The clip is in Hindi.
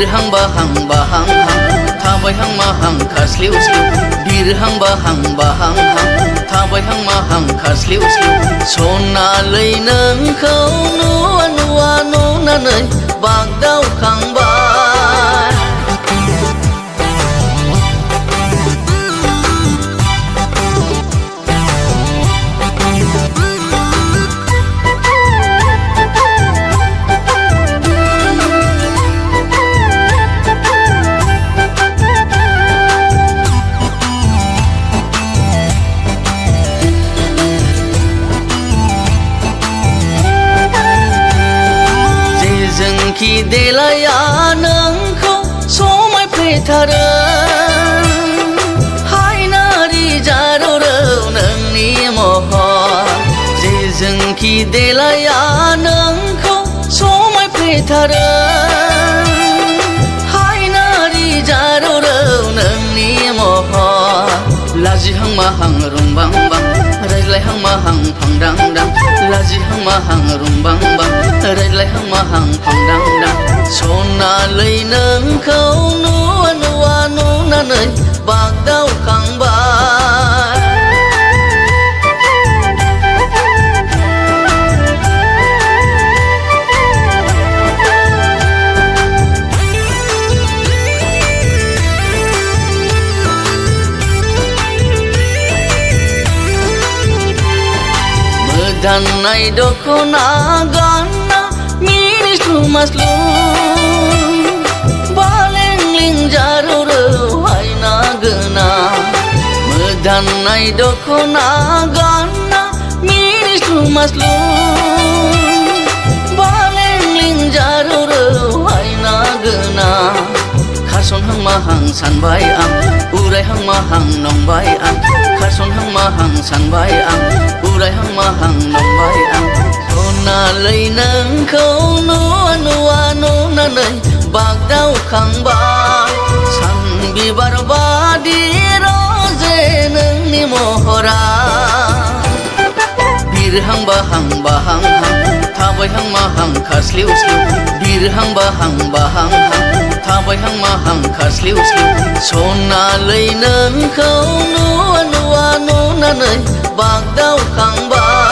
बिरहां बाहां बाहां हां थाबायहां माहां खास्लिउ स्लिउ बिरहां बाहां बाहां हां थाबायहां माहां खास्लिउ स्लिउ सनालै नोंखौ नुवा नुवा नुनानै बागदावखांबाय जेजोंखि देलाया नोंखौ समायफ्लेथारो हायनारि जारौरौ नोंनि महर जेजोंखि देलाया नोंखौ समायफ्लेथारो हायनारि जारौरौ नोंनि महर लाजिहां माहां रुंबांबां रायज्लायहां माहां फांदांदां लाजिहां माहां रुंबांबां रायज्लायहां माहां फांदांदां सनालै नोंखौ नुवा नुवा नुनानै बागदावखांबाय गाननाय दखना गानना मिनिस्लु मास्लु बालेंलिं जारौरौ हायना गोना गाननाय दखना गानना मिनिस्लु मास्लु बालेंलिं जारौरौ हायना गोना खारसनहां माहां सानबाय आं उरायहां माहां नंबाय आं खारसनहां माहां सानबाय आं उरायहां माहां नंबाय आं सनालै नोंखौ नुवा नुवा नुनानै बागदावखांबाय सान बिबार बादि रजे नोंनि महरा बिरहां बाहां बाहां हां थाबायहां माहां खास्लिउ स्लिउ बिरहां बाहां बाहां हां थाबायहां माहां खास्लिउ स्लिउ सनालै नोंखौ नुवा नुवा नुनानै बागदावखांबाय